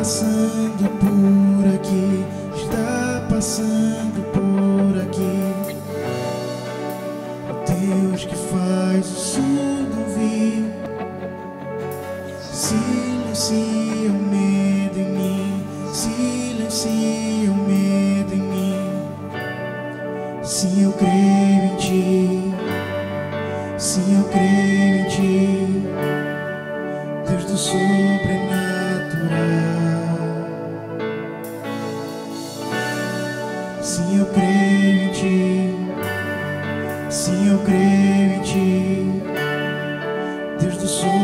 passando por aqui, está passando por aqui. O Deus que faz o surdo ouvir, silencia o medo em mim, silencia o medo em mim. Sim, eu creio em ti, sim, eu creio em ti, Deus do sobrenatural. Sim, eu creio em ti, sim, eu creio em ti, Deus do sobrenatural.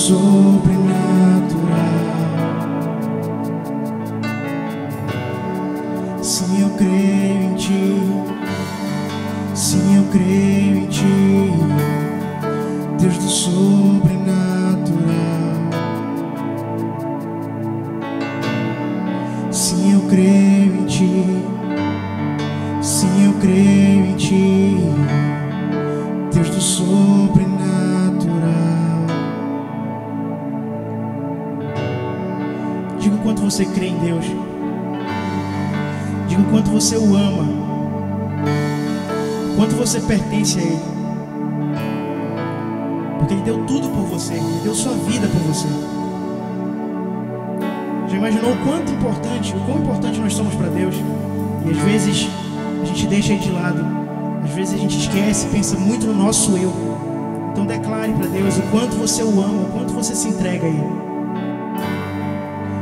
sobrenatural. Sim, eu creio em Ti. Sim, eu creio em Ti, Deus do sobrenatural. Sim, eu creio em Ti. Sim, eu creio em Ti, Deus do sobrenatural. Diga o quanto você crê em Deus. Diga o quanto você o ama. O quanto você pertence a Ele. Porque Ele deu tudo por você. Ele deu sua vida por você. Já imaginou o quão importante nós somos para Deus? E às vezes a gente deixa Ele de lado. Às vezes a gente esquece, pensa muito no nosso eu. Então declare para Deus o quanto você o ama, o quanto você se entrega a Ele.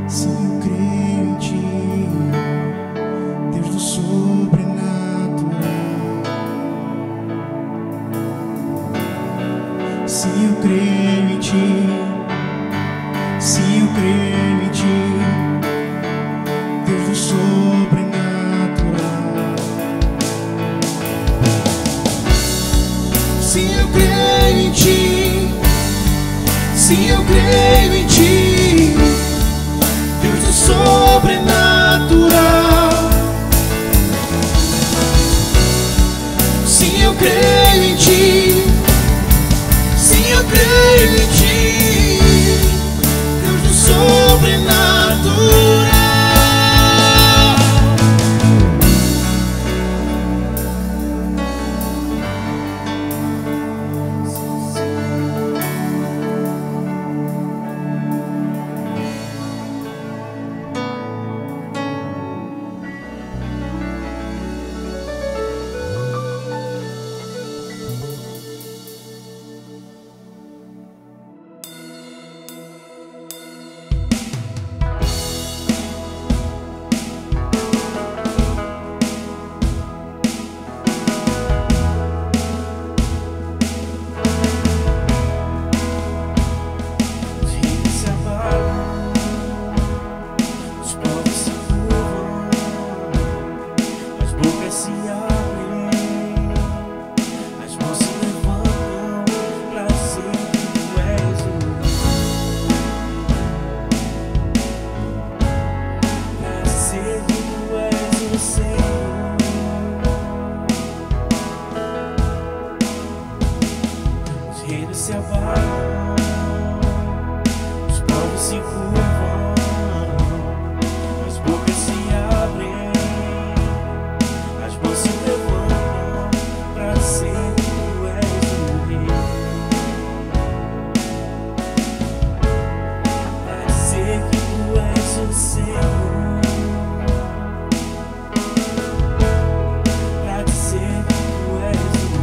Sim, eu creio em Ti, Deus do sobrenatural. Sim, eu creio em Ti. Sim, eu creio em Ti, Deus do sobrenatural. Sim, eu creio em Ti. Sim, eu creio em Ti, Deus do sobrenatural. Sim, eu creio em Ti. Sim, eu creio em Ti, Deus do sobrenatural. Se abalam, os povos se curvam, as bocas se abrem, as mãos se levantam para ser que Tu és o Rei, para ser que Tu és o Senhor, para dizer que Tu és o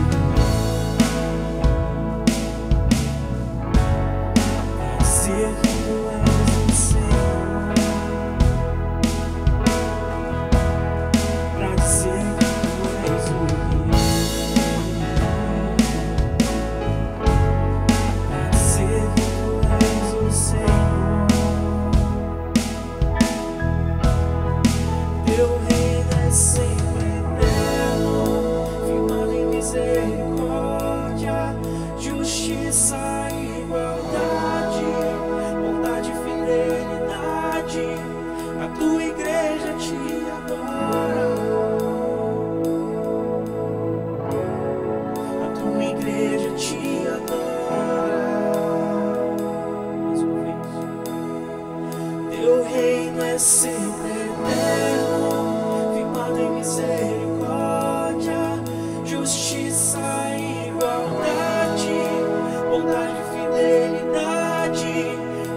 sempre eterno, firmado em misericórdia, justiça e igualdade, bondade e fidelidade,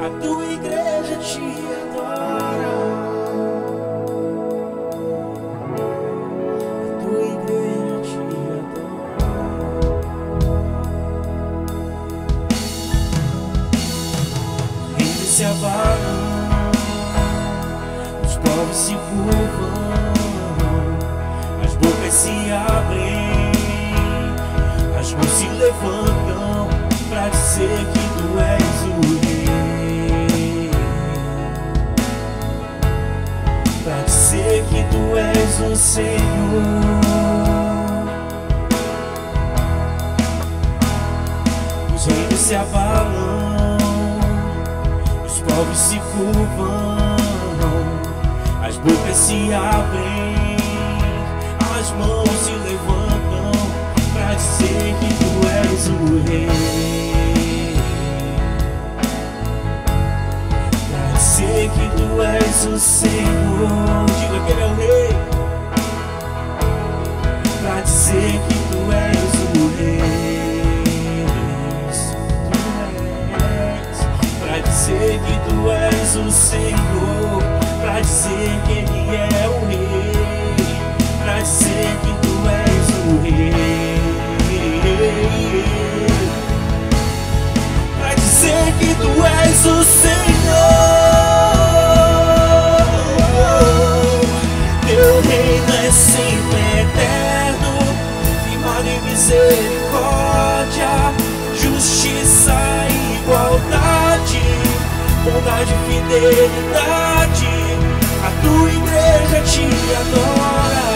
a Tua igreja te adora, a Tua igreja te adora. Eles se abalam, os povos se curvam, as bocas se abrem, as mãos se levantam para dizer que Tu és o Rei. Senhor. Os reinos se abalam, os povos se curvam, as bocas se abrem, as mãos se levantam pra dizer que tu és o rei, pra dizer que tu és o Senhor. Diga que ele é o rei, pra dizer que tu és o rei. Pra dizer que tu és o Senhor, pra dizer que ele é o rei, pra dizer que tu és o rei, pra dizer que tu és o Senhor. Teu reino é sempre eterno, firmado em misericórdia, justiça e igualdade, bondade e fidelidade. A tua igreja te adora,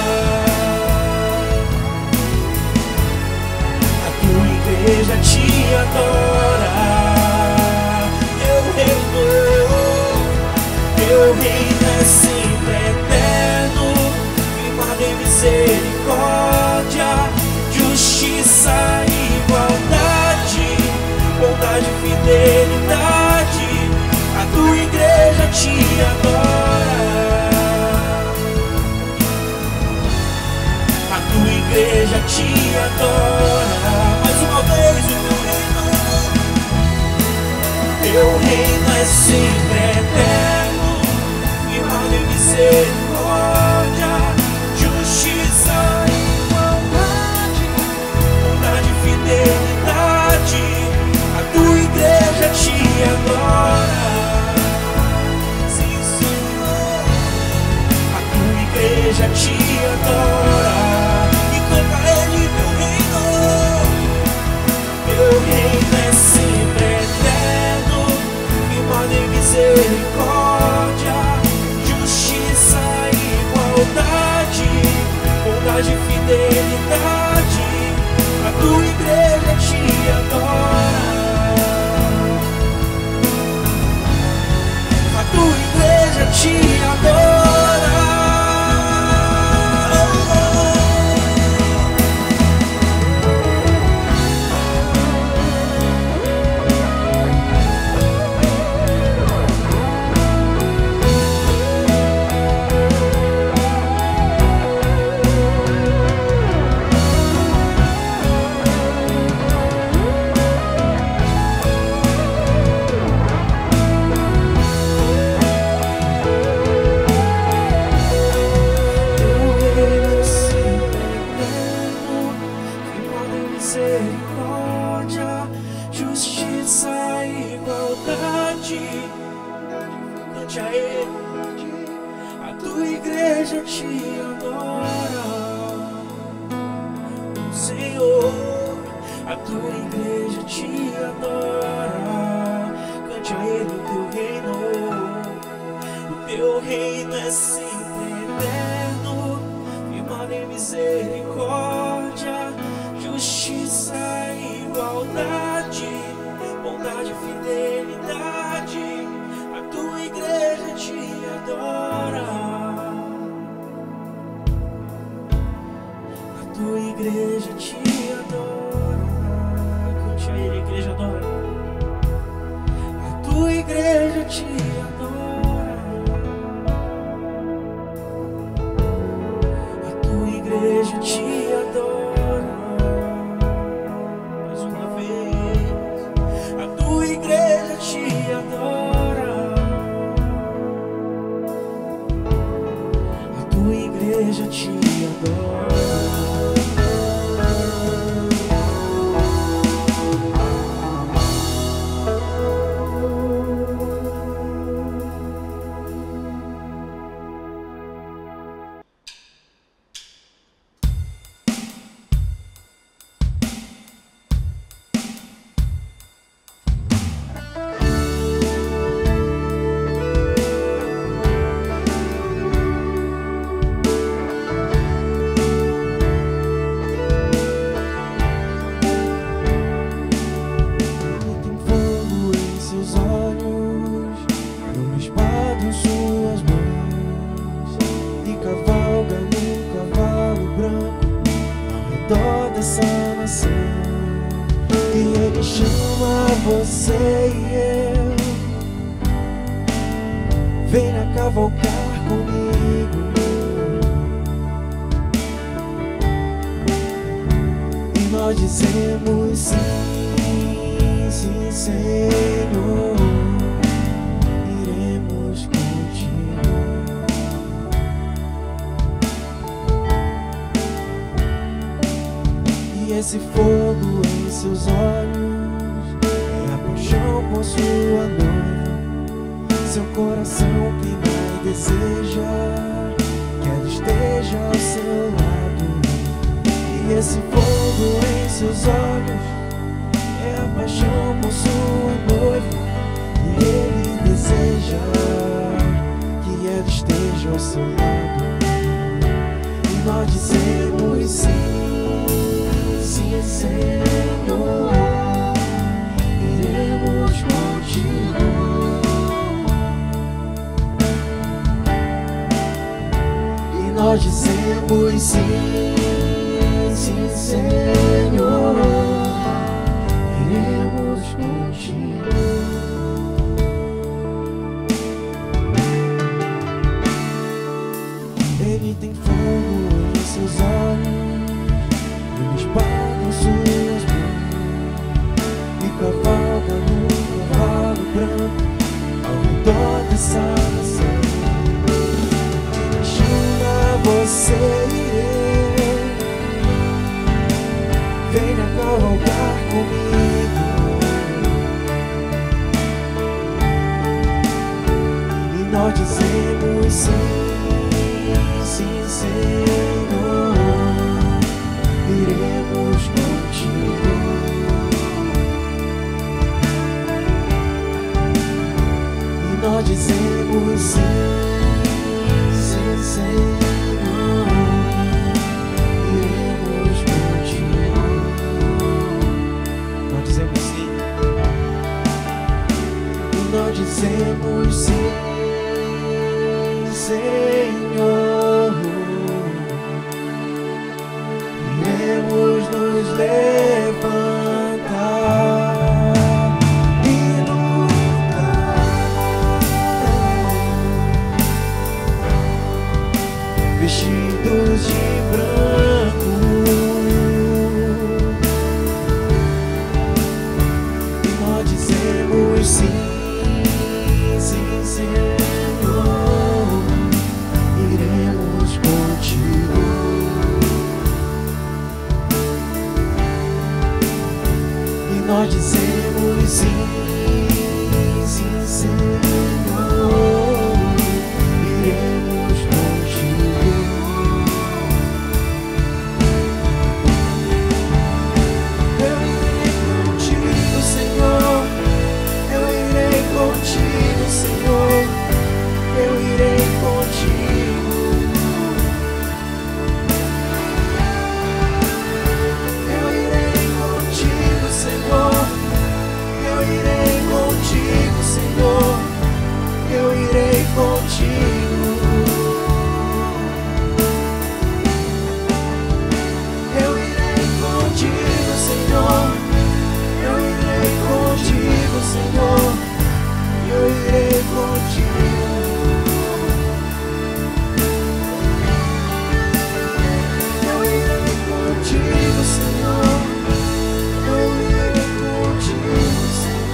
a tua igreja te adora. Teu reino é sempre eterno, firmado em misericórdia, justiça e igualdade, bondade e fidelidade. A tua igreja te adora, a tua igreja te adora. Mais uma vez, teu reino é sempre eterno, firmado em misericórdia, justiça e igualdade, bondade e fidelidade. A tua igreja te adora, sim, Senhor. A tua igreja te adora. E canta ele, teu reino é sempre eterno, firmado em misericórdia, justiça e igualdade, bondade e fidelidade. A tua igreja te adora, a tua igreja te adora. Misericórdia, justiça e igualdade. Cante a ele, a tua igreja te adora, Senhor. A tua igreja te adora. Cante a ele o teu reino. O teu reino é sempre eterno, firmado em misericórdia, justiça e igualdade, bondade e fidelidade. A tua igreja te adora, a tua igreja te adora. Cante a ele, a igreja adora. A tua igreja te adora, a tua igreja te adora. Te adora, a tua igreja te adora. chama você e eu. Venha cavalgar comigo. E nós dizemos sim, sim, Senhor. Iremos contigo. E esse fogo em seus olhos é a paixão por sua noiva. Seu coração queima e deseja que ela esteja ao seu lado. E esse fogo em seus olhos é a paixão por sua noiva. E ele deseja que ela esteja ao seu lado. E nós dizemos sim, sim, Senhor. Iremos contigo. Nós dizemos sim, sim, Senhor. Iremos contigo. Ele tem fogo em seus olhos, uma espada em suas mãos, e cavalga num cavalo branco ao redor dessa nação. Você e eu, venha cavalgar comigo. E nós dizemos sim, sim, Senhor. Iremos contigo. E nós dizemos sim, sim, Senhor. Nós dizemos sim, Senhor. Iremos nos levantar e lutar, vestidos de branco. E nós dizemos sim, nós dizemos sim, sim, Senhor. Iremos contigo. Eu irei contigo, Senhor. Eu irei contigo, Senhor. Eu irei contigo. Eu irei contigo, Senhor. Eu irei contigo, Senhor. Eu irei contigo. Eu irei contigo, Senhor. Eu irei contigo, Senhor. Eu irei contigo. Eu irei contigo, Senhor. Eu irei contigo, Senhor.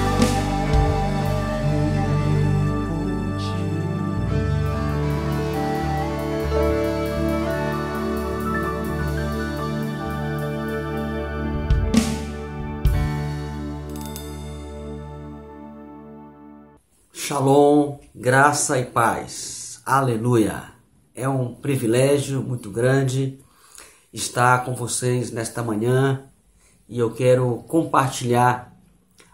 Shalom, graça e paz. Aleluia. É um privilégio muito grande estar com vocês nesta manhã e eu quero compartilhar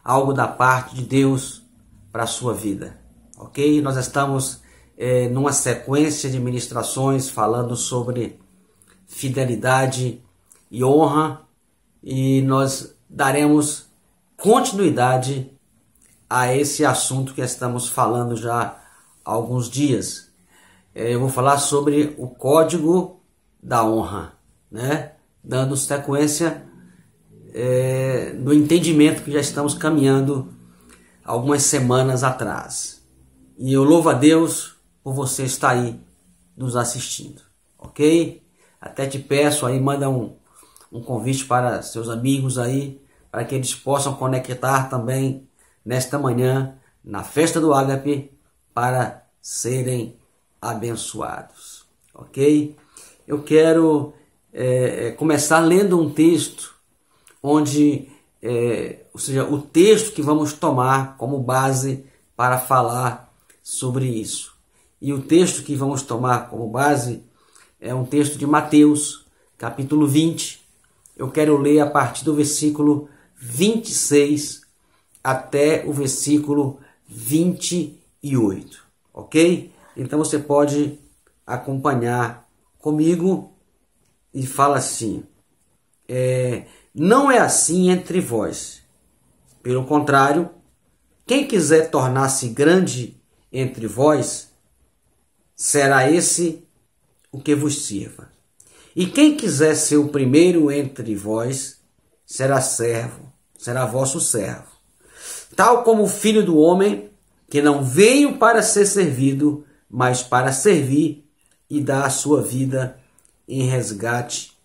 algo da parte de Deus para a sua vida, ok? Nós estamos numa sequência de ministrações falando sobre fidelidade e honra e nós daremos continuidade a esse assunto que estamos falando já há alguns dias. Eu vou falar sobre o código da honra, né? Dando sequência no entendimento que já estamos caminhando algumas semanas atrás. E eu louvo a Deus por você estar aí nos assistindo, ok? Até te peço aí, manda um convite para seus amigos aí, para que eles possam conectar também nesta manhã, na festa do Ágape, para serem abençoados, ok? Eu quero começar lendo um texto onde, ou seja, o texto que vamos tomar como base para falar sobre isso. E o texto que vamos tomar como base é um texto de Mateus, capítulo 20. Eu quero ler a partir do versículo 26 até o versículo 28, ok? Então você pode acompanhar comigo e fala assim: não é assim entre vós. Pelo contrário, quem quiser tornar-se grande entre vós, será esse o que vos sirva. E quem quiser ser o primeiro entre vós, será vosso servo. Tal como o Filho do Homem, que não veio para ser servido, mas para servir e dar a sua vida em resgate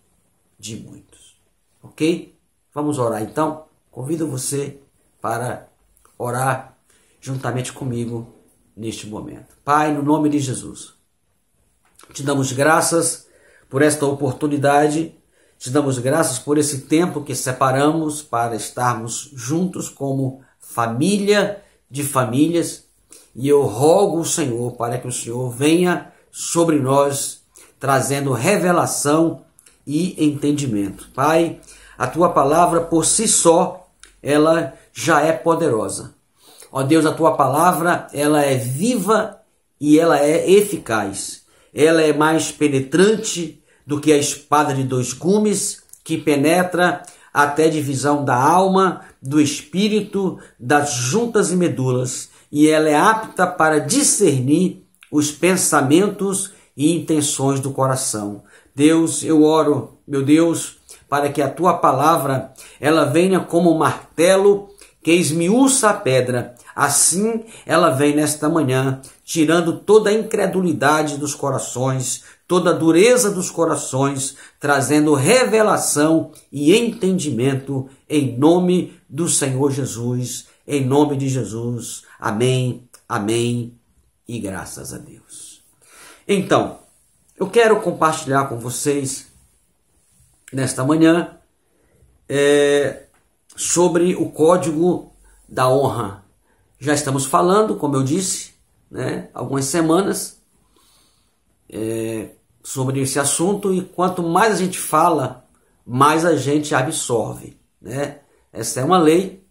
de muitos. Ok? Vamos orar então? Convido você para orar juntamente comigo neste momento. Pai, no nome de Jesus, te damos graças por esta oportunidade, te damos graças por esse tempo que separamos para estarmos juntos como família de famílias, e eu rogo o Senhor para que o Senhor venha sobre nós, trazendo revelação e entendimento. Pai, a tua palavra por si só, ela já é poderosa. Ó Deus, a tua palavra, ela é viva e ela é eficaz. Ela é mais penetrante do que a espada de dois gumes, que penetra até a divisão da alma, do espírito, das juntas e medulas, e ela é apta para discernir os pensamentos e intenções do coração. Deus, eu oro, meu Deus, para que a tua palavra, ela venha como um martelo que esmiuça a pedra. Assim ela vem nesta manhã, tirando toda a incredulidade dos corações, toda a dureza dos corações, trazendo revelação e entendimento em nome do Senhor Jesus, em nome de Jesus. Amém, amém e graças a Deus. Então, eu quero compartilhar com vocês nesta manhã sobre o código da honra. Já estamos falando, como eu disse, algumas semanas sobre esse assunto, e quanto mais a gente fala, mais a gente absorve. Essa é uma lei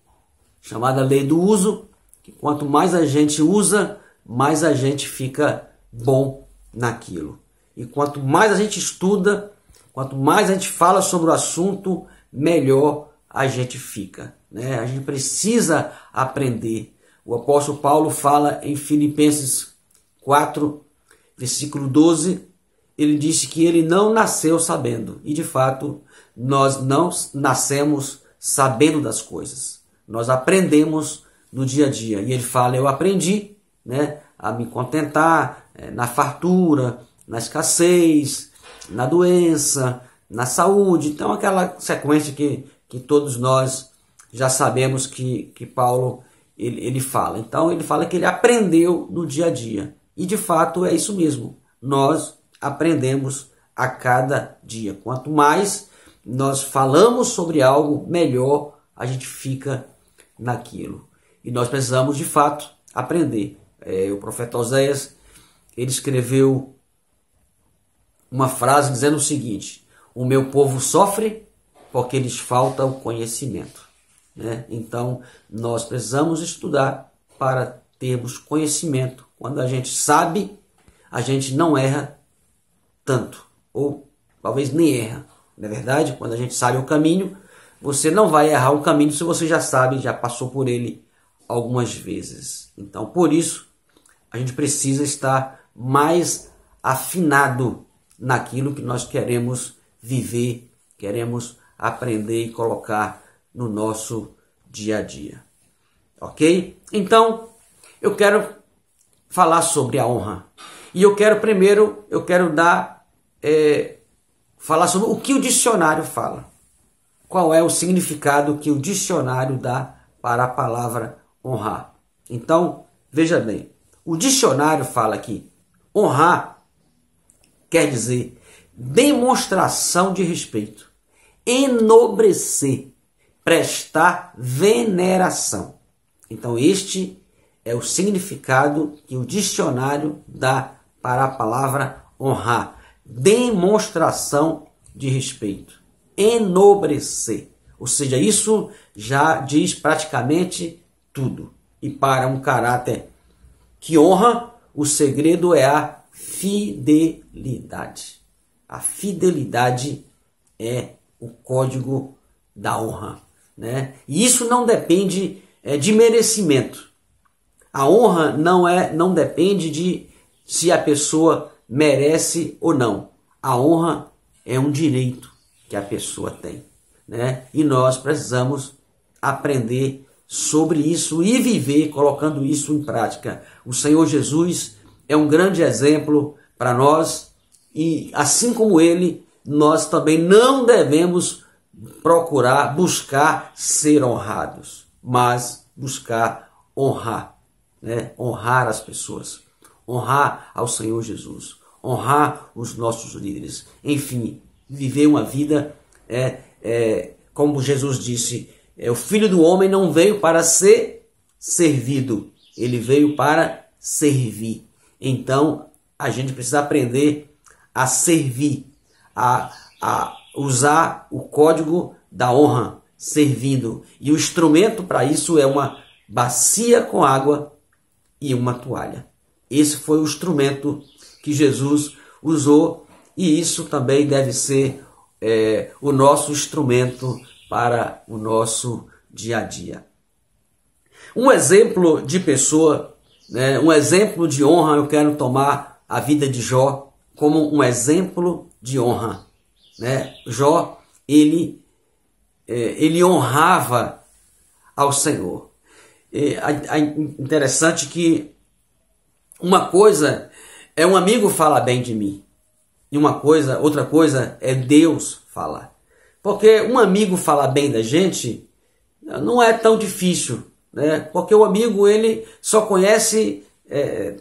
chamada lei do uso, que quanto mais a gente usa, mais a gente fica bom naquilo. E quanto mais a gente estuda, quanto mais a gente fala sobre o assunto, melhor a gente fica. A gente precisa aprender. O apóstolo Paulo fala em Filipenses 4, versículo 12, ele disse que ele não nasceu sabendo. E de fato, nós não nascemos sabendo das coisas. Nós aprendemos no dia a dia. E ele fala, eu aprendi a me contentar na fartura, na escassez, na doença, na saúde. Então aquela sequência que todos nós já sabemos que Paulo ele fala. Então ele fala que ele aprendeu no dia a dia. E de fato é isso mesmo. Nós aprendemos a cada dia. Quanto mais nós falamos sobre algo, melhor a gente fica naquilo. E nós precisamos de fato aprender. O profeta Oséias, ele escreveu uma frase dizendo o seguinte: o meu povo sofre porque lhes falta o conhecimento. Então nós precisamos estudar para termos conhecimento. Quando a gente sabe, a gente não erra tanto, ou talvez nem erra. Não é verdade? Quando a gente sabe o caminho, você não vai errar o caminho se você já sabe, já passou por ele algumas vezes. Então, por isso, a gente precisa estar mais afinado naquilo que nós queremos viver, queremos aprender e colocar no nosso dia a dia. Ok? Então, eu quero falar sobre a honra. E eu quero falar sobre o que o dicionário fala. Qual é o significado que o dicionário dá para a palavra honrar. Então, veja bem, o dicionário fala que honrar quer dizer demonstração de respeito, enobrecer, prestar veneração. Então, este é o significado que o dicionário dá para a palavra honrar. Demonstração de respeito, enobrecer. Ou seja, isso já diz praticamente tudo. E para um caráter que honra, o segredo é a fidelidade. A fidelidade é o código da honra, né? E isso não depende de merecimento. A honra não depende de se a pessoa merece ou não. A honra é um direito que a pessoa tem, né? E nós precisamos aprender sobre isso e viver colocando isso em prática. O Senhor Jesus é um grande exemplo para nós e, assim como ele, nós também não devemos buscar ser honrados, mas buscar honrar, né? Honrar as pessoas, honrar ao Senhor Jesus, honrar os nossos líderes, enfim, viver uma vida, como Jesus disse, o Filho do Homem não veio para ser servido, ele veio para servir. Então, a gente precisa aprender a servir, a usar o código da honra, servindo. E o instrumento para isso é uma bacia com água e uma toalha. Esse foi o instrumento que Jesus usou e isso também deve ser o nosso instrumento para o nosso dia a dia. Um exemplo de pessoa, né, um exemplo de honra, eu quero tomar a vida de Jó como um exemplo de honra, né? Jó, ele honrava ao Senhor. Interessante que uma coisa é um amigo falar bem de mim e outra coisa é Deus falar. Porque um amigo falar bem da gente não é tão difícil, né? Porque o amigo ele só conhece,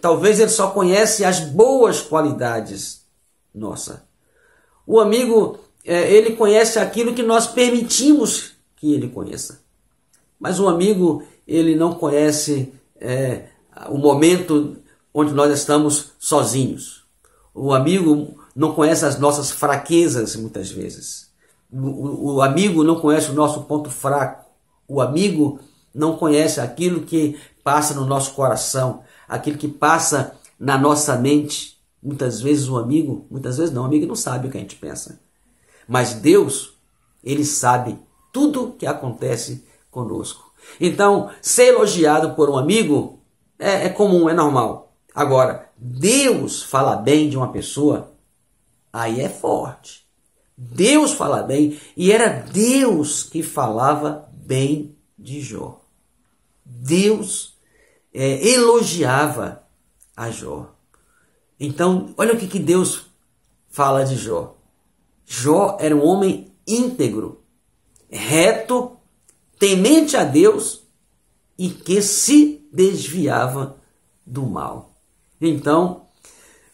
talvez ele só conhece as boas qualidades nossas. O amigo ele conhece aquilo que nós permitimos que ele conheça. Mas o amigo ele não conhece o momento onde nós estamos sozinhos. O amigo não conhece as nossas fraquezas muitas vezes. O amigo não conhece o nosso ponto fraco. O amigo não conhece aquilo que passa no nosso coração, aquilo que passa na nossa mente. Muitas vezes o amigo não sabe o que a gente pensa. Mas Deus, ele sabe tudo o que acontece conosco. Então, ser elogiado por um amigo é comum, é normal. Agora, Deus falar bem de uma pessoa, aí é forte. Deus fala bem, e era Deus que falava bem de Jó. Deus elogiava a Jó. Então, olha o que Deus fala de Jó. Jó era um homem íntegro, reto, temente a Deus e que se desviava do mal. Então,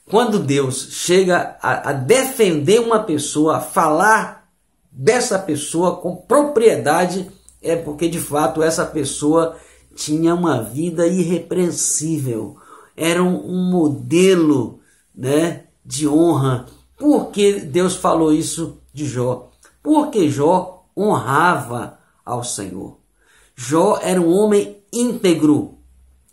quando Deus chega a defender uma pessoa, a falar dessa pessoa com propriedade, é porque de fato essa pessoa tinha uma vida irrepreensível. Era um modelo, né, de honra. Por que Deus falou isso de Jó? Porque Jó honrava ao Senhor. Jó era um homem íntegro,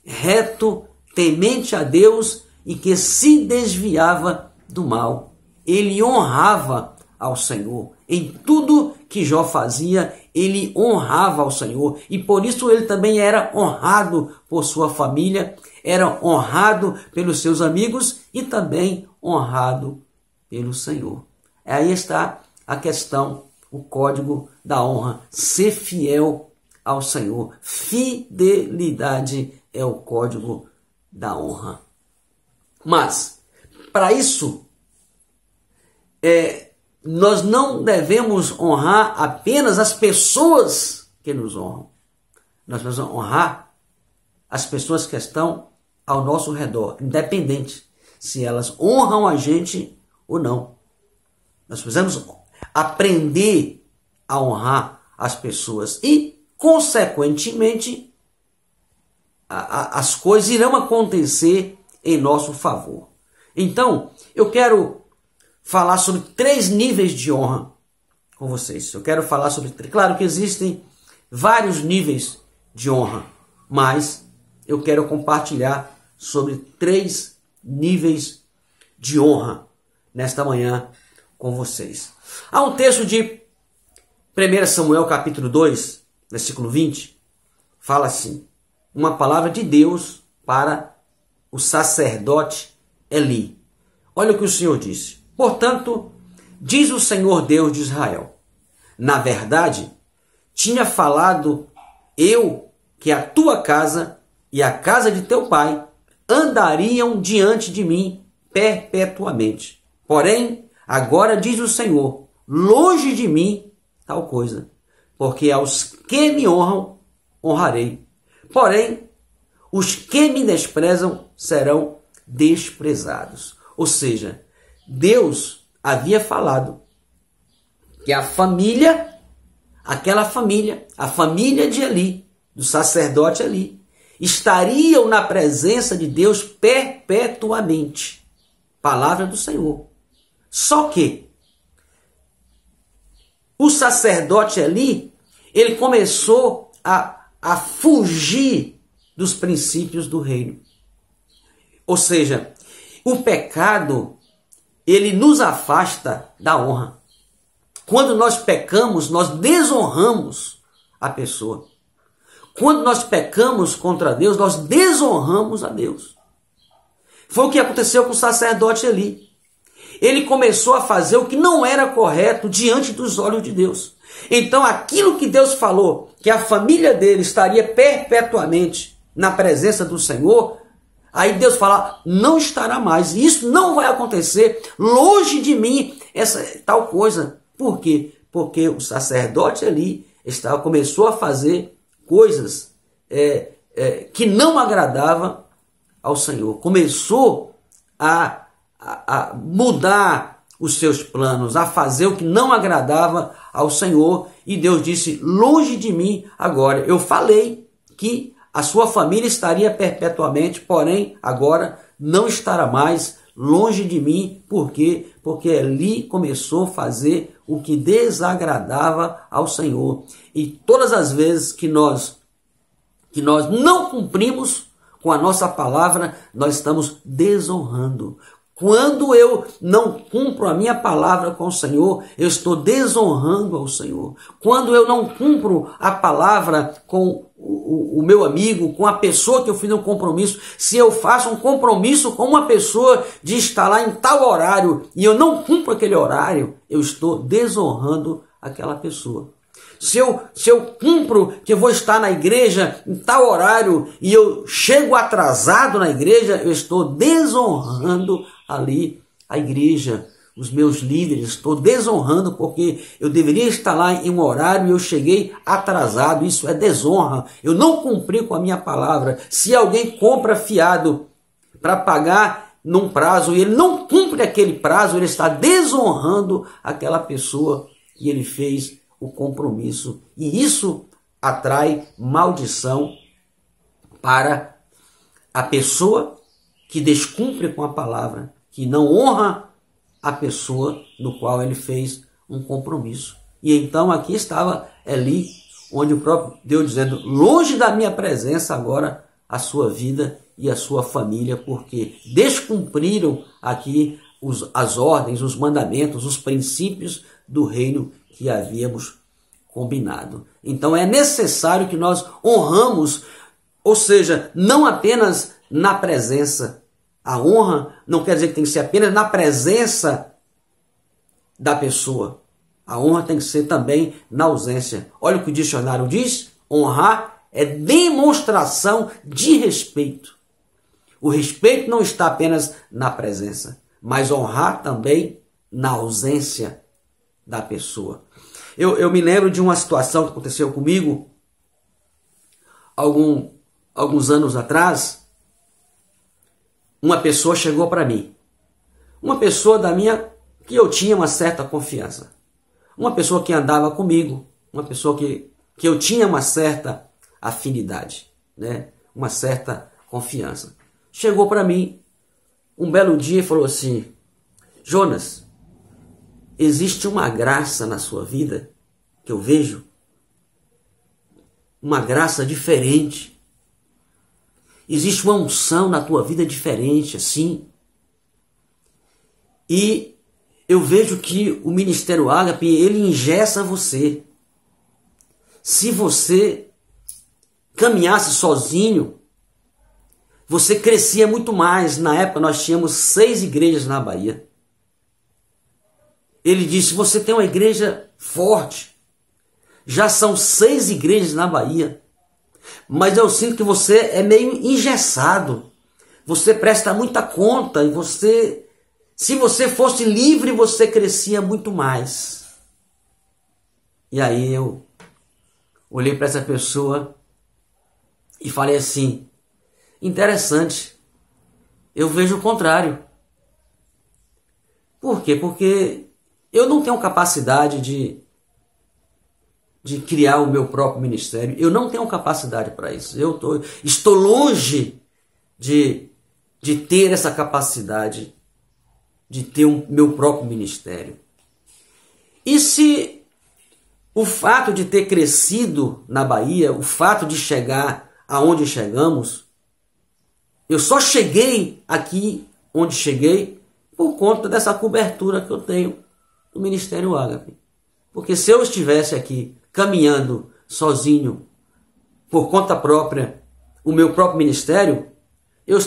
reto, temente a Deus e que se desviava do mal. Ele honrava ao Senhor. Em tudo que Jó fazia, ele honrava ao Senhor. E por isso ele também era honrado por sua família, era honrado pelos seus amigos e também honrado pelo Senhor. Aí está a questão o código da honra. Ser fiel ao Senhor. Fidelidade é o código da honra. Mas, para isso, nós não devemos honrar apenas as pessoas que nos honram. Nós precisamos honrar as pessoas que estão ao nosso redor, independente se elas honram a gente ou não. Nós precisamos aprender a honrar as pessoas e, consequentemente, as coisas irão acontecer em nosso favor. Então, eu quero falar sobre 3 níveis de honra com vocês. Eu quero falar sobre... Claro que existem vários níveis de honra, mas eu quero compartilhar sobre 3 níveis de honra nesta manhã com vocês. Há um texto de 1 Samuel capítulo 2, versículo 20, fala assim, uma palavra de Deus para o sacerdote Eli. Olha o que o Senhor disse. Portanto, diz o Senhor Deus de Israel, na verdade, tinha falado eu que a tua casa e a casa de teu pai andariam diante de mim perpetuamente. Porém, agora diz o Senhor, longe de mim tal coisa, porque aos que me honram, honrarei. Porém, os que me desprezam serão desprezados. Ou seja, Deus havia falado que a família, aquela família, a família de Eli, do sacerdote Eli, estariam na presença de Deus perpetuamente. Palavra do Senhor. Só que o sacerdote Eli, ele começou a fugir dos princípios do reino. Ou seja, o pecado, ele nos afasta da honra. Quando nós pecamos, nós desonramos a pessoa. Quando nós pecamos contra Deus, nós desonramos a Deus. Foi o que aconteceu com o sacerdote Eli. Ele começou a fazer o que não era correto diante dos olhos de Deus. Então aquilo que Deus falou, que a família dele estaria perpetuamente na presença do Senhor, aí Deus fala, não estará mais. E isso não vai acontecer, longe de mim, essa tal coisa. Por quê? Porque o sacerdote ali começou a fazer coisas que não agradavam ao Senhor. Começou a mudar os seus planos, a fazer o que não agradava ao Senhor. E Deus disse, longe de mim agora. Eu falei que a sua família estaria perpetuamente, porém agora não estará mais longe de mim. Por quê? Porque ali começou a fazer o que desagradava ao Senhor. E todas as vezes que nós não cumprimos com a nossa palavra, nós estamos desonrando. Quando eu não cumpro a minha palavra com o Senhor, eu estou desonrando ao Senhor. Quando eu não cumpro a palavra com o meu amigo, com a pessoa que eu fiz um compromisso, se eu faço um compromisso com uma pessoa de estar lá em tal horário e eu não cumpro aquele horário, eu estou desonrando aquela pessoa. Se eu cumpro que eu vou estar na igreja em tal horário e eu chego atrasado na igreja, eu estou desonrando ali a igreja, os meus líderes, estou desonrando porque eu deveria estar lá em um horário e eu cheguei atrasado. Isso é desonra. Eu não cumpri com a minha palavra. Se alguém compra fiado para pagar num prazo e ele não cumpre aquele prazo, ele está desonrando aquela pessoa e ele fez o compromisso. E isso atrai maldição para a pessoa que descumpre com a palavra, que não honra a pessoa no qual ele fez um compromisso. E então aqui estava Eli, onde o próprio Deus dizendo, longe da minha presença agora a sua vida e a sua família, porque descumpriram aqui as ordens, os mandamentos, os princípios do reino que havíamos combinado. Então é necessário que nós honramos, ou seja, não apenas na presença. A honra não quer dizer que tem que ser apenas na presença da pessoa. A honra tem que ser também na ausência. Olha o que o dicionário diz: honrar é demonstração de respeito. O respeito não está apenas na presença, mas honrar também na ausência da pessoa. Eu me lembro de uma situação que aconteceu comigo alguns anos atrás. Uma pessoa chegou para mim, uma pessoa que eu tinha uma certa confiança, uma pessoa que andava comigo, uma pessoa que eu tinha uma certa afinidade, né? Uma certa confiança. Chegou para mim um belo dia e falou assim: Jonas, existe uma graça na sua vida que eu vejo, uma graça diferente. Existe uma unção na tua vida diferente, assim. E eu vejo que o Ministério Ágape, ele engessa você. Se você caminhasse sozinho, você crescia muito mais. Na época nós tínhamos 6 igrejas na Bahia. Ele disse: você tem uma igreja forte. Já são 6 igrejas na Bahia. Mas eu sinto que você é meio engessado. Você presta muita conta e se você fosse livre, você crescia muito mais. E aí eu olhei para essa pessoa e falei assim: interessante, eu vejo o contrário. Por quê? Porque eu não tenho capacidade de criar o meu próprio ministério. Eu não tenho capacidade para isso. Eu estou longe de ter essa capacidade de ter o meu próprio ministério. E se o fato de ter crescido na Bahia, o fato de chegar aonde chegamos, eu só cheguei aqui onde cheguei por conta dessa cobertura que eu tenho do Ministério Ágape. Porque se eu estivesse aqui caminhando sozinho, por conta própria, o meu próprio ministério, eu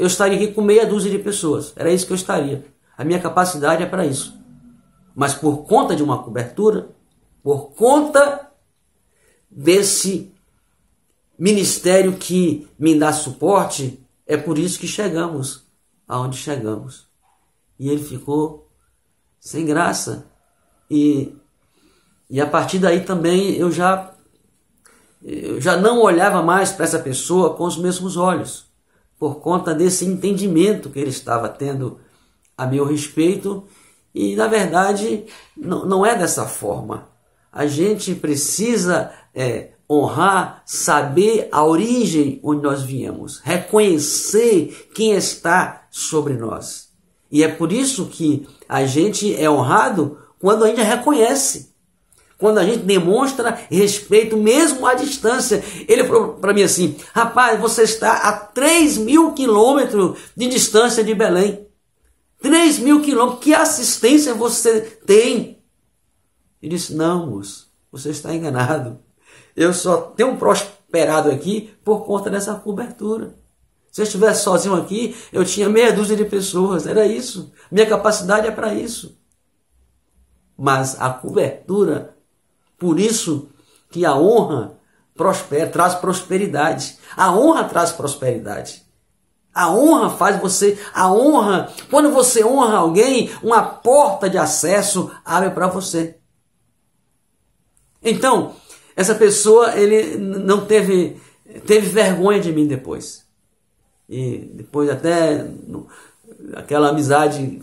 estaria aqui com meia dúzia de pessoas. Era isso que eu estaria. A minha capacidade é para isso. Mas por conta de uma cobertura, por conta desse ministério que me dá suporte, é por isso que chegamos aonde chegamos. E ele ficou sem graça. E a partir daí também eu já não olhava mais para essa pessoa com os mesmos olhos, por conta desse entendimento que ele estava tendo a meu respeito. E na verdade não é dessa forma. A gente precisa honrar, saber a origem onde nós viemos, reconhecer quem está sobre nós. E é por isso que a gente é honrado quando a gente reconhece, quando a gente demonstra respeito mesmo à distância. Ele falou para mim assim: rapaz, você está a 3.000 quilômetros de distância de Belém. 3.000 quilômetros, que assistência você tem? Ele disse: não, moço, você está enganado. Eu só tenho prosperado aqui por conta dessa cobertura. Se eu estivesse sozinho aqui, eu tinha meia dúzia de pessoas. Era isso. Minha capacidade é para isso. Mas a cobertura, por isso que a honra traz prosperidade. A honra traz prosperidade. A honra faz você... quando você honra alguém, uma porta de acesso abre para você. Então, essa pessoa, ele não teve vergonha de mim depois. E depois até aquela amizade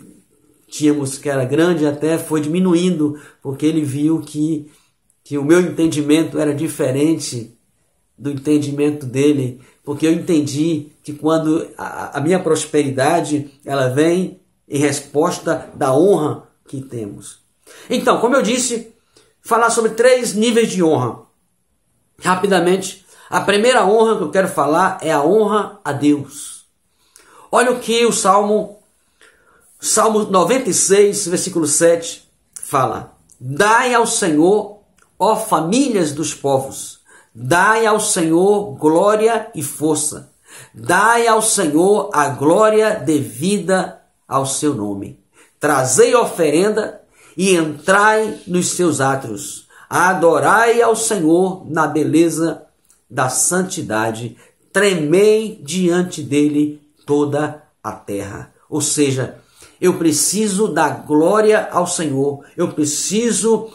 tínhamos, que era grande, até foi diminuindo, porque ele viu que o meu entendimento era diferente do entendimento dele, porque eu entendi que quando a minha prosperidade, ela vem em resposta da honra que temos. Então, como eu disse, falar sobre 3 níveis de honra. Rapidamente, a primeira honra que eu quero falar é a honra a Deus. Olha o que o Salmo 96, versículo 7 fala: dai ao Senhor, ó famílias dos povos, dai ao Senhor glória e força, dai ao Senhor a glória devida ao seu nome. Trazei oferenda e entrai nos seus átrios. Adorai ao Senhor na beleza da santidade. Tremei diante dele toda a terra. Ou seja, eu preciso dar glória ao Senhor. Eu preciso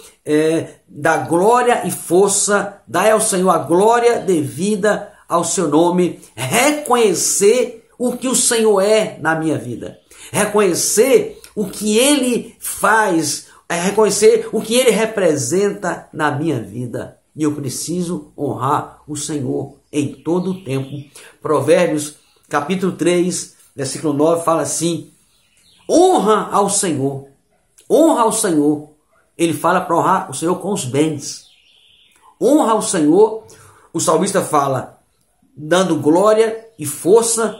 dar glória e força. Dar ao Senhor a glória devida ao seu nome. Reconhecer o que o Senhor é na minha vida. Reconhecer o que Ele faz. Reconhecer o que Ele representa na minha vida. E eu preciso honrar o Senhor em todo o tempo. Provérbios capítulo 3, versículo 9 fala assim: honra ao Senhor. Honra ao Senhor. Ele fala para honrar o Senhor com os bens. Honra ao Senhor. O salmista fala dando glória e força.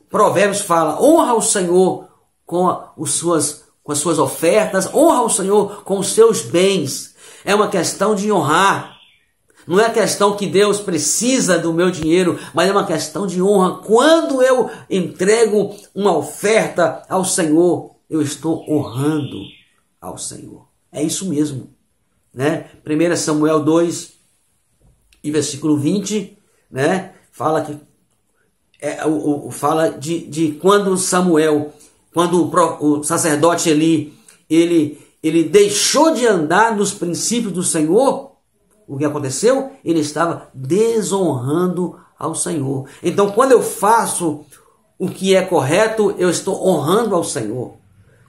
Provérbios fala honra ao Senhor com as suas ofertas. Honra ao Senhor com os seus bens. É uma questão de honrar. Não é questão que Deus precisa do meu dinheiro, mas é uma questão de honra. Quando eu entrego uma oferta ao Senhor, eu estou honrando ao Senhor. É isso mesmo, né? 1 Samuel 2 e versículo 20, né? Fala que fala de quando Samuel, quando o sacerdote Eli, ele deixou de andar nos princípios do Senhor. O que aconteceu? Ele estava desonrando ao Senhor. Então, quando eu faço o que é correto, eu estou honrando ao Senhor.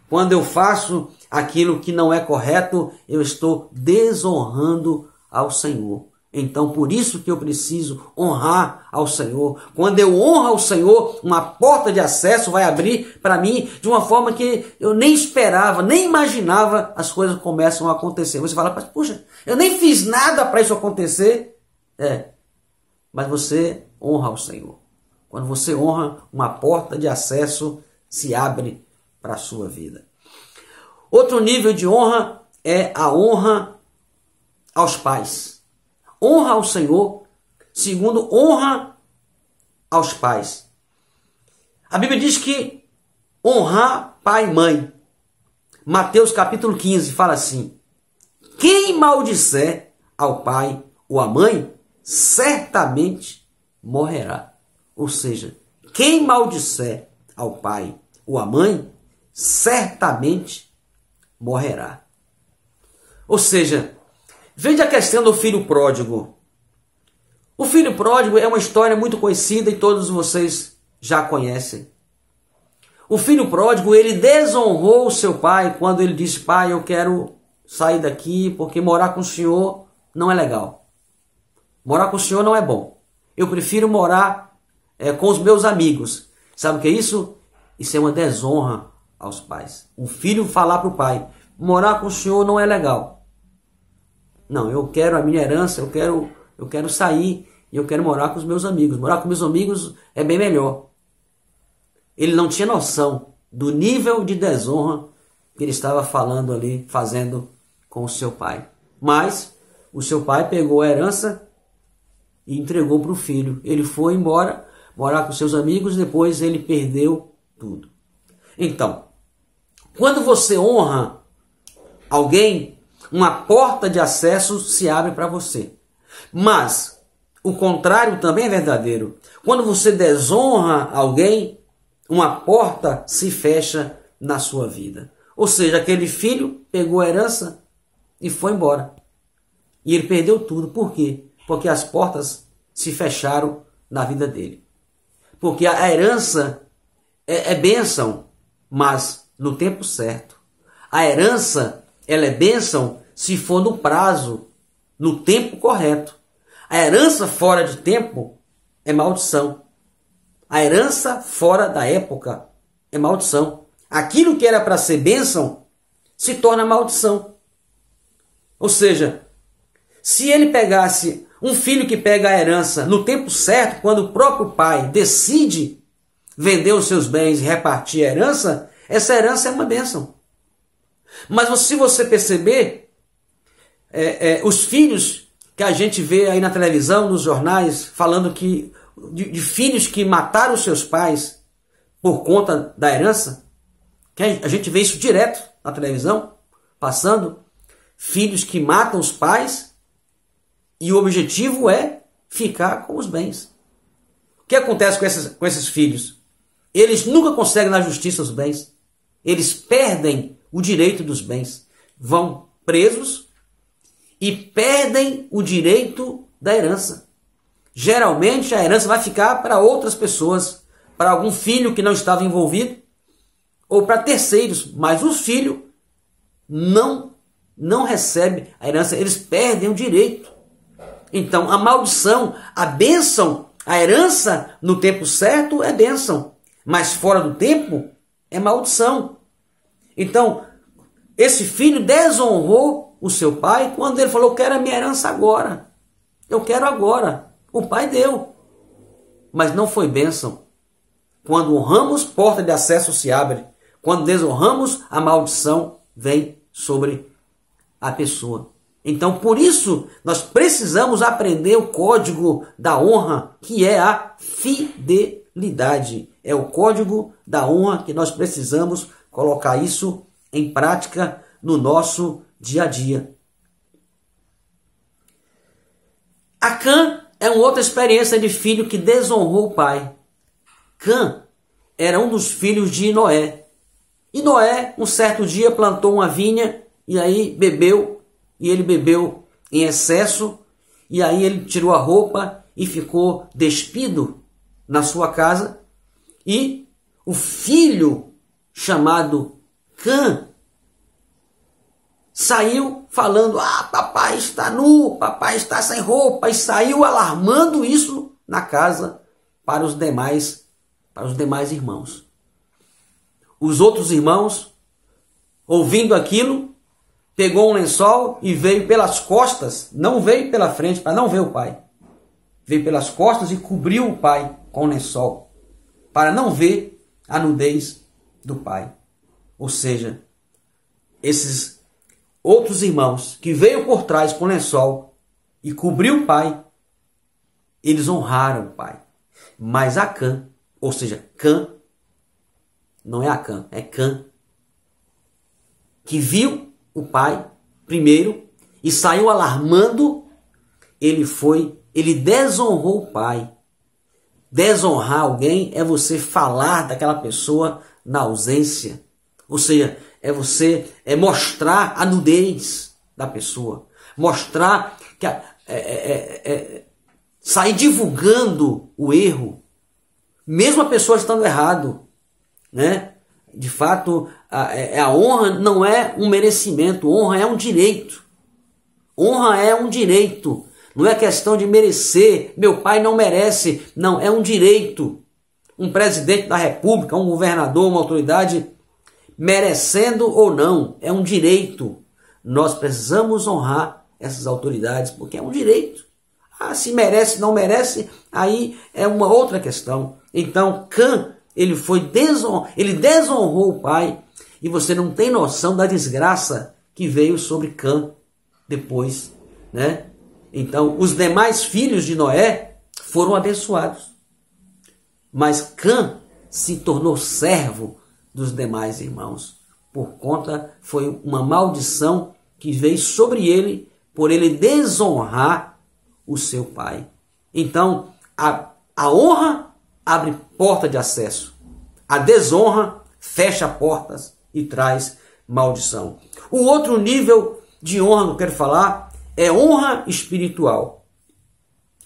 Quando eu faço aquilo que não é correto, eu estou desonrando ao Senhor. Então, por isso que eu preciso honrar ao Senhor. Quando eu honro ao Senhor, uma porta de acesso vai abrir para mim de uma forma que eu nem esperava, nem imaginava, as coisas começam a acontecer. Você fala, puxa, eu nem fiz nada para isso acontecer. Mas você honra ao Senhor. Quando você honra, uma porta de acesso se abre para a sua vida. Outro nível de honra é a honra aos pais. Honra ao Senhor, segundo, honra aos pais. A Bíblia diz que honrar pai e mãe. Mateus capítulo 15 fala assim: quem maldisser ao pai ou à mãe, certamente morrerá. Ou seja, quem maldisser ao pai ou à mãe, certamente morrerá. Ou seja, veja a questão do filho pródigo. O filho pródigo é uma história muito conhecida e todos vocês já conhecem. O filho pródigo, ele desonrou o seu pai quando ele disse: pai, eu quero sair daqui porque morar com o senhor não é legal. Morar com o senhor não é bom. Eu prefiro morar com os meus amigos. Sabe o que é isso? Isso é uma desonra aos pais. Um filho falar para o pai: morar com o senhor não é legal. Não, eu quero a minha herança, eu quero sair e eu quero morar com os meus amigos. Morar com meus amigos é bem melhor. Ele não tinha noção do nível de desonra que ele estava falando ali, fazendo com o seu pai. Mas o seu pai pegou a herança e entregou para o filho. Ele foi embora, morar com seus amigos, depois ele perdeu tudo. Então, quando você honra alguém, uma porta de acesso se abre para você. Mas o contrário também é verdadeiro. Quando você desonra alguém, uma porta se fecha na sua vida. Ou seja, aquele filho pegou a herança e foi embora. E ele perdeu tudo. Por quê? Porque as portas se fecharam na vida dele. Porque a herança é bênção, mas no tempo certo. A herança, ela é bênção se for no prazo, no tempo correto. A herança fora de tempo é maldição. A herança fora da época é maldição. Aquilo que era para ser bênção se torna maldição. Ou seja, se ele pegasse um filho que pega a herança no tempo certo, quando o próprio pai decide vender os seus bens e repartir a herança, essa herança é uma bênção. Mas se você perceber, os filhos que a gente vê aí na televisão, nos jornais, falando que de filhos que mataram os seus pais por conta da herança, que a gente vê isso direto na televisão, passando, filhos que matam os pais e o objetivo é ficar com os bens. O que acontece com esses filhos? Eles nunca conseguem na justiça os bens. Eles perdem o direito dos bens. Vão presos e perdem o direito da herança. Geralmente a herança vai ficar para outras pessoas, para algum filho que não estava envolvido ou para terceiros, mas o filho não recebe a herança, eles perdem o direito. Então a maldição, a bênção, a herança no tempo certo é bênção, mas fora do tempo é maldição. Então esse filho desonrou o seu pai quando ele falou: eu quero a minha herança agora, eu quero agora. O pai deu, mas não foi bênção. Quando honramos, porta de acesso se abre. Quando desonramos, a maldição vem sobre a pessoa. Então, por isso, nós precisamos aprender o código da honra, que é a fidelidade. É o código da honra que nós precisamos colocar isso em prática no nosso dia a dia. Acã é uma outra experiência de filho que desonrou o pai. Cã era um dos filhos de Noé. E Noé, um certo dia, plantou uma vinha e aí bebeu, e ele bebeu em excesso, e aí ele tirou a roupa e ficou despido na sua casa. E o filho chamado Cã saiu falando: papai está nu, papai está sem roupa, e saiu alarmando isso na casa para os demais irmãos. Os outros irmãos, ouvindo aquilo, pegou um lençol e veio pelas costas, não veio pela frente para não ver o pai. Veio pelas costas e cobriu o pai com o lençol, para não ver a nudez do pai. Ou seja, esses outros irmãos que veio por trás com o lençol e cobriu o pai, eles honraram o pai. Mas Acã, ou seja, Cã, não é Acã, é Cã, que viu o pai primeiro e saiu alarmando, ele desonrou o pai. Desonrar alguém é você falar daquela pessoa na ausência. Ou seja, é mostrar a nudez da pessoa. Mostrar que sair divulgando o erro, mesmo a pessoa estando errado, né? De fato, a honra não é um merecimento, honra é um direito. Honra é um direito. Não é questão de merecer, meu pai não merece. Não, é um direito. Um presidente da república, um governador, uma autoridade, merecendo ou não, é um direito. Nós precisamos honrar essas autoridades, porque é um direito. Se merece, não merece, aí é uma outra questão. Então, Cã, ele desonrou o pai, e você não tem noção da desgraça que veio sobre Cã depois, né? Então, os demais filhos de Noé foram abençoados, mas Cã se tornou servo dos demais irmãos, por conta, foi uma maldição que veio sobre ele, por ele desonrar o seu pai. Então, a honra abre porta de acesso, a desonra fecha portas e traz maldição. O outro nível de honra que eu quero falar é honra espiritual.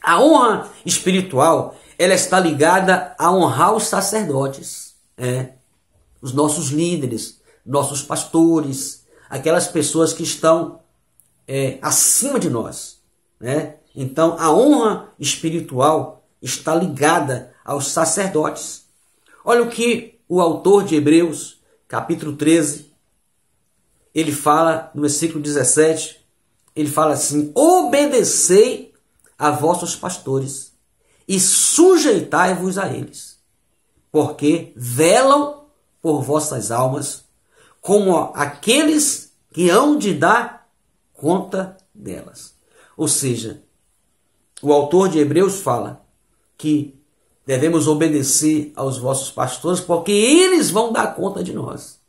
A honra espiritual, ela está ligada a honrar os sacerdotes, os nossos líderes, nossos pastores, aquelas pessoas que estão acima de nós, né? Então, a honra espiritual está ligada aos sacerdotes. Olha o que o autor de Hebreus, capítulo 13, ele fala no versículo 17, ele fala assim: obedecei a vossos pastores e sujeitai-vos a eles, porque velam por vossas almas, como aqueles que hão de dar conta delas. Ou seja, o autor de Hebreus fala que devemos obedecer aos vossos pastores, porque eles vão dar conta de nós.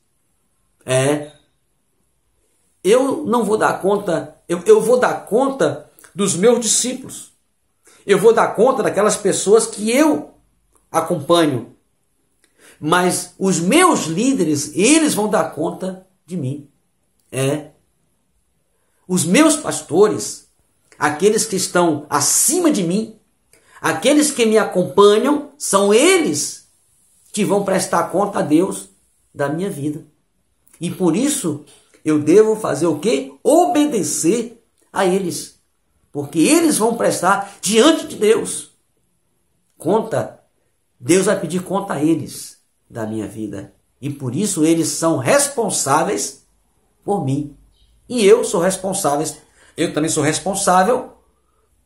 eu não vou dar conta, eu vou dar conta dos meus discípulos. Eu vou dar conta daquelas pessoas que eu acompanho. Mas os meus líderes, eles vão dar conta de mim. Os meus pastores, aqueles que estão acima de mim, aqueles que me acompanham, são eles que vão prestar conta a Deus da minha vida. E por isso eu devo fazer o quê? Obedecer a eles. Porque eles vão prestar diante de Deus conta. Deus vai pedir conta a eles da minha vida. E por isso eles são responsáveis por mim. E eu também sou responsável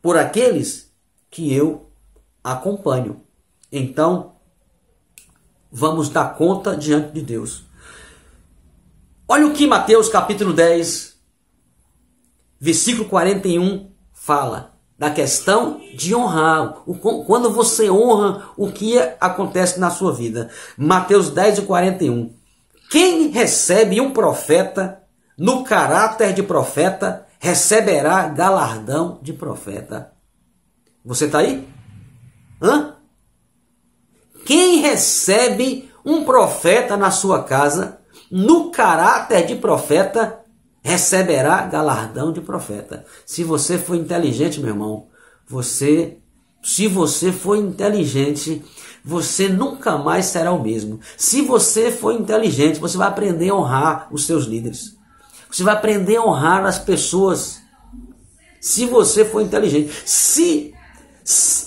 por aqueles que eu acompanho. Então, vamos dar conta diante de Deus. Olha o que Mateus capítulo 10, versículo 41 fala da questão de honrar. Quando você honra, o que acontece na sua vida. Mateus 10 e 41. Quem recebe um profeta no caráter de profeta, receberá galardão de profeta. Você está aí? Quem recebe um profeta na sua casa, no caráter de profeta, receberá galardão de profeta. Se você for inteligente, meu irmão, se você for inteligente, você nunca mais será o mesmo. Se você for inteligente, você vai aprender a honrar os seus líderes. Você vai aprender a honrar as pessoas. Se você for inteligente.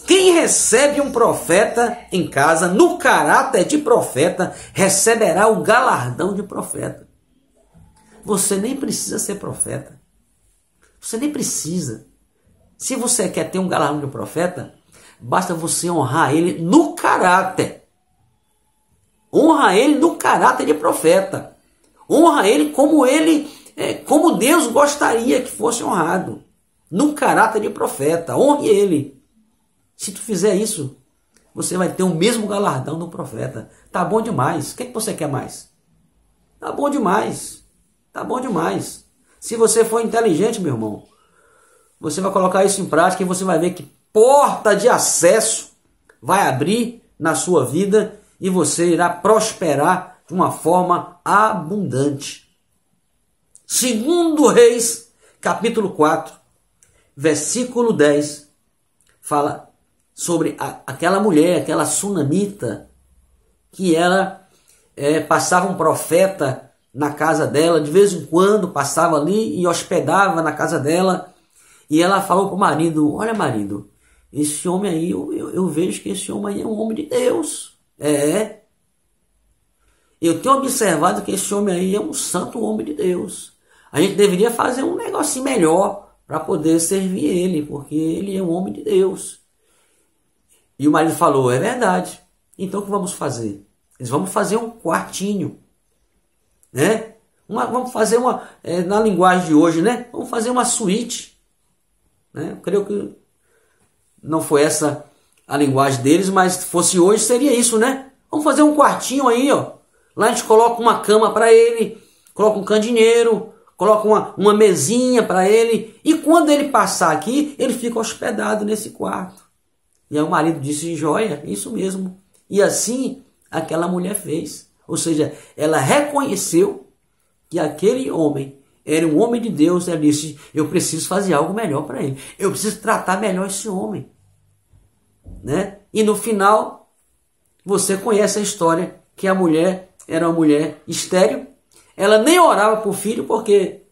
Quem recebe um profeta em casa, no caráter de profeta, receberá o galardão de profeta. Você nem precisa ser profeta. Você nem precisa. Se você quer ter um galardão de profeta, basta você honrar ele no caráter. Honra ele no caráter de profeta. Honra ele como Deus gostaria que fosse honrado. No caráter de profeta. Honre ele. Se tu fizer isso, você vai ter o mesmo galardão do profeta. Tá bom demais. O que você quer mais? Tá bom demais. Tá bom demais. Se você for inteligente, meu irmão, você vai colocar isso em prática e você vai ver que porta de acesso vai abrir na sua vida e você irá prosperar de uma forma abundante. 2 Reis, capítulo 4, versículo 10, fala sobre aquela mulher, aquela sunamita, que ela passava um profeta na casa dela, de vez em quando passava ali e hospedava na casa dela, e ela falou para o marido: olha, marido, esse homem aí, eu vejo que esse homem aí é um homem de Deus. Eu tenho observado que esse homem aí é um santo homem de Deus. A gente deveria fazer um negocinho melhor para poder servir ele, porque ele é um homem de Deus. E o marido falou: é verdade. Então o que vamos fazer? Eles vão fazer um quartinho, né? Vamos fazer na linguagem de hoje, né? Vamos fazer uma suíte, né? Eu creio que não foi essa a linguagem deles, mas se fosse hoje seria isso, né? Vamos fazer um quartinho aí, ó. Lá a gente coloca uma cama para ele, coloca um candeeiro, coloca uma mesinha para ele, e quando ele passar aqui, ele fica hospedado nesse quarto. E aí o marido disse: joia, isso mesmo. E assim aquela mulher fez. Ou seja, ela reconheceu que aquele homem era um homem de Deus. Ela disse: eu preciso fazer algo melhor para ele. Eu preciso tratar melhor esse homem, né? E no final, você conhece a história, que a mulher era uma mulher estéril. Ela nem orava por filho, porque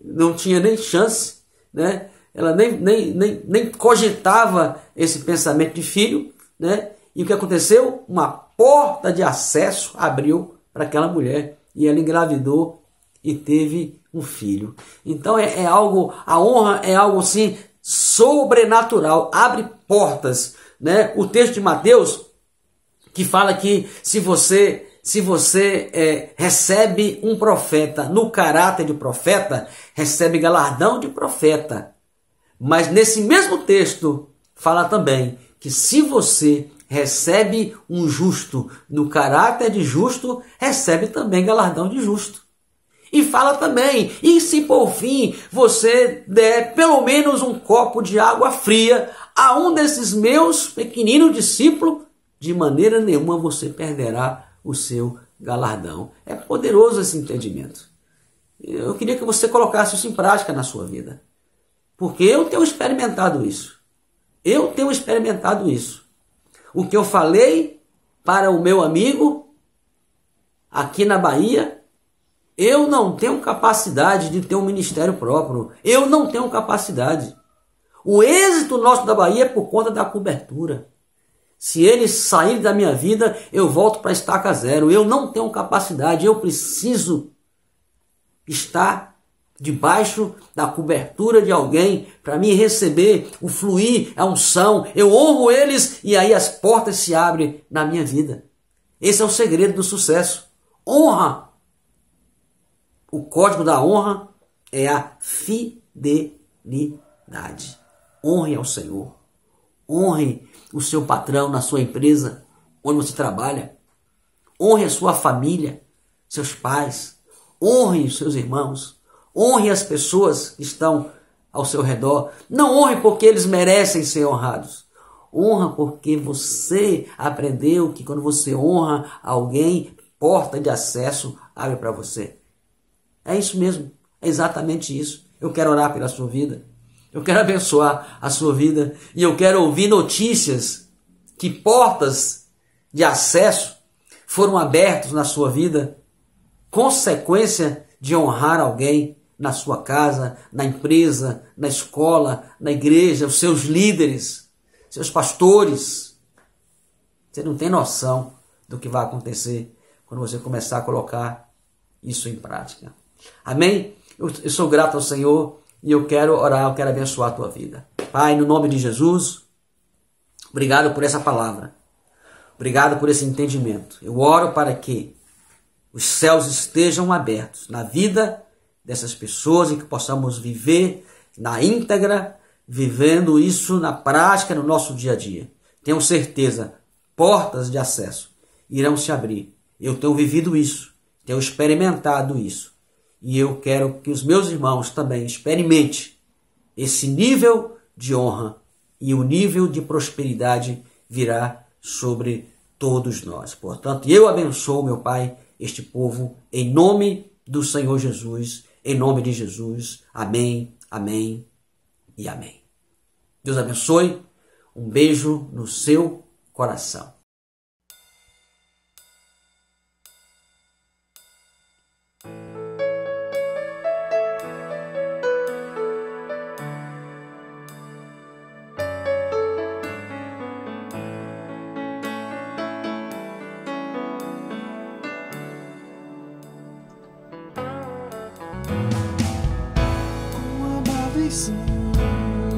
não tinha nem chance, né? Ela nem cogitava esse pensamento de filho, né? E o que aconteceu? Uma porta de acesso abriu para aquela mulher e ela engravidou e teve um filho. Então a honra é algo assim sobrenatural, abre portas, né? O texto de Mateus que fala que se você recebe um profeta no caráter de profeta, recebe galardão de profeta. Mas nesse mesmo texto fala também que se você recebe um justo no caráter de justo, recebe também galardão de justo. E fala também, e se por fim você der pelo menos um copo de água fria a um desses meus pequeninos discípulos, de maneira nenhuma você perderá o seu galardão. É poderoso esse entendimento. Eu queria que você colocasse isso em prática na sua vida. Porque eu tenho experimentado isso. Eu tenho experimentado isso. O que eu falei para o meu amigo aqui na Bahia, eu não tenho capacidade de ter um ministério próprio. Eu não tenho capacidade. O êxito nosso da Bahia é por conta da cobertura. Se eles saírem da minha vida, eu volto para a estaca zero. Eu não tenho capacidade, eu preciso estar debaixo da cobertura de alguém para me receber o fluir, a unção. Eu honro eles e aí as portas se abrem na minha vida. Esse é o segredo do sucesso. Honra. O código da honra é a fidelidade. Honre ao Senhor. Honre o seu patrão na sua empresa, onde você trabalha. Honre a sua família, seus pais. Honre os seus irmãos. Honre as pessoas que estão ao seu redor. Não honre porque eles merecem ser honrados. Honra porque você aprendeu que quando você honra alguém, porta de acesso abre para você. É isso mesmo. É exatamente isso. Eu quero orar pela sua vida. Eu quero abençoar a sua vida e eu quero ouvir notícias que portas de acesso foram abertas na sua vida, consequência de honrar alguém na sua casa, na empresa, na escola, na igreja, os seus líderes, seus pastores. Você não tem noção do que vai acontecer quando você começar a colocar isso em prática. Amém? Eu sou grato ao Senhor. E eu quero orar, eu quero abençoar a tua vida. Pai, no nome de Jesus, obrigado por essa palavra. Obrigado por esse entendimento. Eu oro para que os céus estejam abertos na vida dessas pessoas e que possamos viver na íntegra, vivendo isso na prática, no nosso dia a dia. Tenho certeza, portas de acesso irão se abrir. Eu tenho vivido isso, tenho experimentado isso. E eu quero que os meus irmãos também experimentem esse nível de honra e o nível de prosperidade virá sobre todos nós. Portanto, eu abençoo, meu Pai, este povo em nome do Senhor Jesus, em nome de Jesus. Amém, amém e amém. Deus abençoe. Um beijo no seu coração. São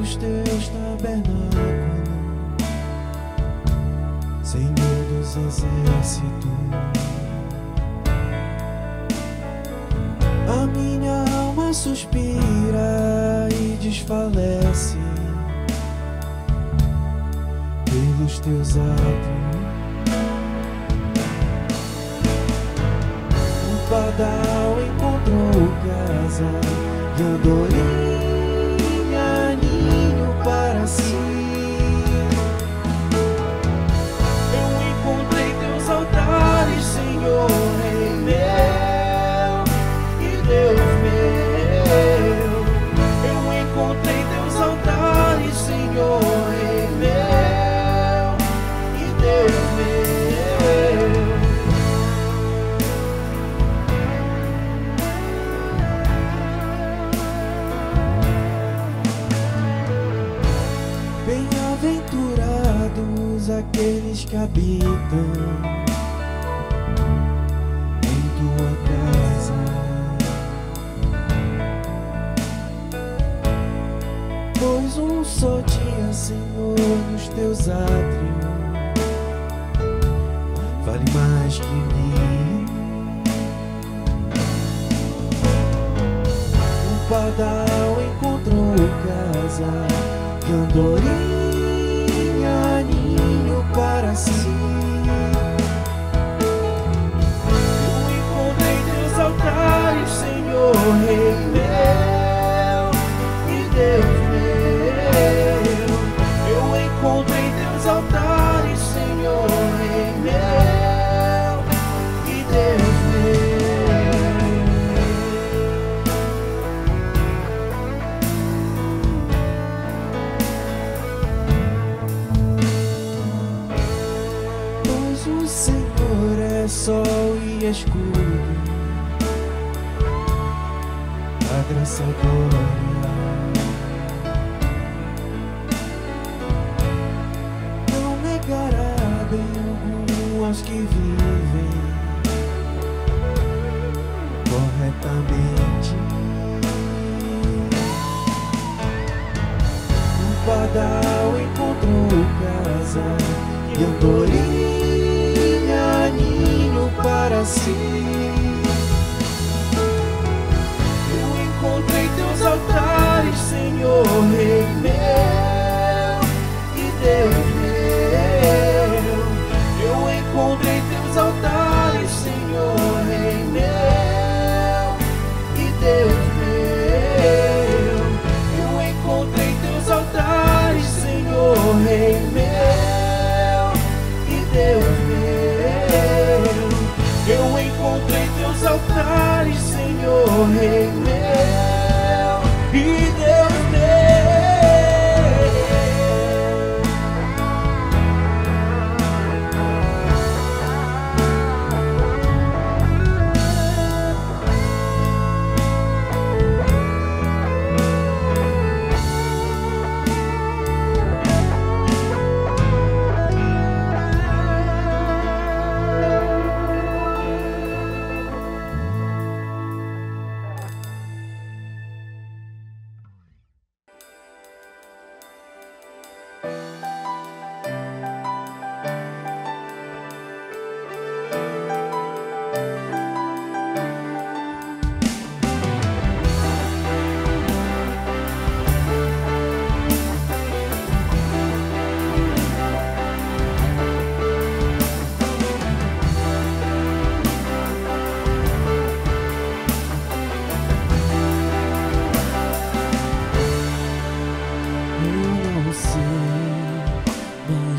os teus tabernáculos, Senhor dos exércitos. A minha alma suspira e desfalece pelos teus atos. O pardal encontrou casa e andorinha para si. Eu encontrei teus altares, Senhor, Rei meu e Deus meu. Eu encontrei teus altares, Senhor, Rei meu e Deus meu. Bem-aventurados aqueles que habitam em tua casa, pois um só dia, Senhor, nos teus átrios vale mais que mil. O pardal encontrou casa e andorinha ninho para si. Eu encontrei teus altares, Senhor. a graça e a glória. Não negará bem algum aos que vivem corretamente. Um pardal encontrou casa e andorinha ninho para si. Eu encontrei teus altares, Senhor, Rei meu e Deus meu. Eu encontrei teus altares, Senhor, Rei meu e Deus meu. Eu encontrei teus altares, Senhor, Rei meu e Deus meu. Eu encontrei teus altares, Senhor, Rei meu e Deus meu.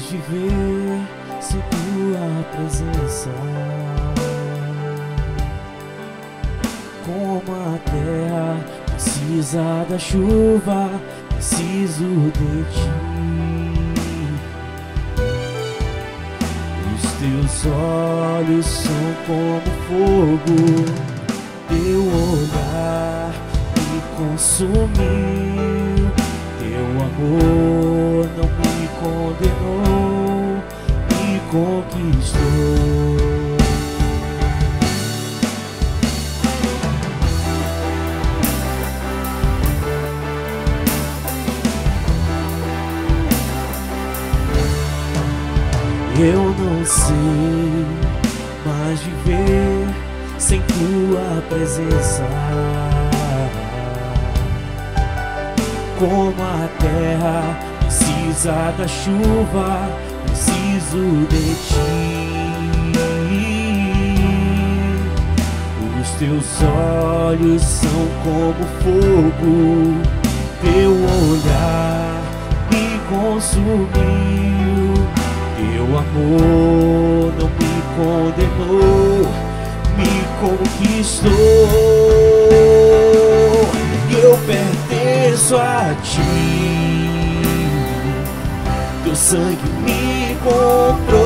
Viver sem tua presença, como a terra precisa da chuva, preciso de ti. Os teus olhos são como fogo, teu olhar me consumiu, teu amor não me condenou, me conquistou. Eu não sei mais viver sem tua presença, como a terra precisa da chuva, preciso de ti. Os teus olhos são como fogo, teu olhar me consumiu, teu amor não me condenou, me conquistou. Eu pertenço a ti, teu sangue me comprou,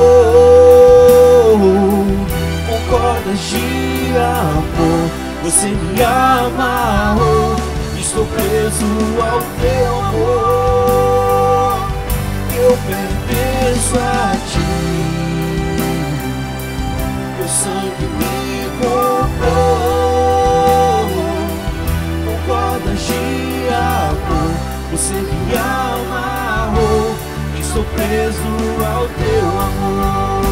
com cordas de amor você me amarrou, estou preso ao teu amor. Eu pertenço a ti, teu sangue me comprou, com cordas de amor você me amarrou, estou preso ao teu amor.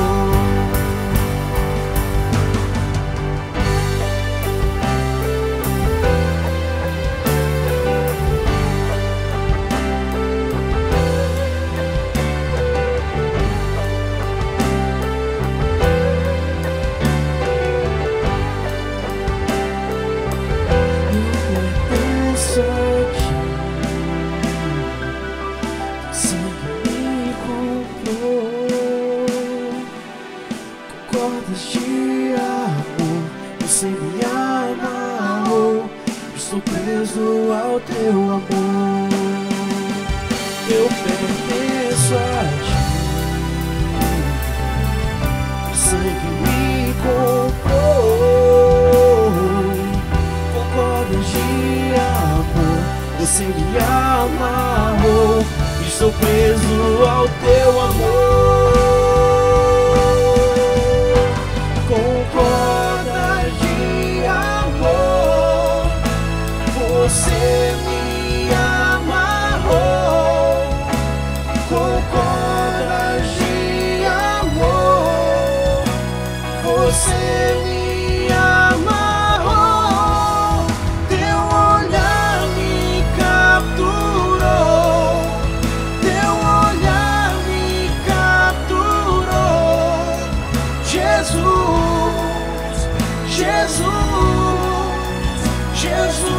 De amor, você me amarrou, estou preso ao teu amor. Eu pertenço a ti, o sangue me comprou, você me amarrou. Estou preso ao teu amor. Com cordas de amor, você me amarrou. Com cordas de amor, você me amarrou. Teu olhar me capturou. Teu olhar me capturou. Jesus, Jesus, Jesus.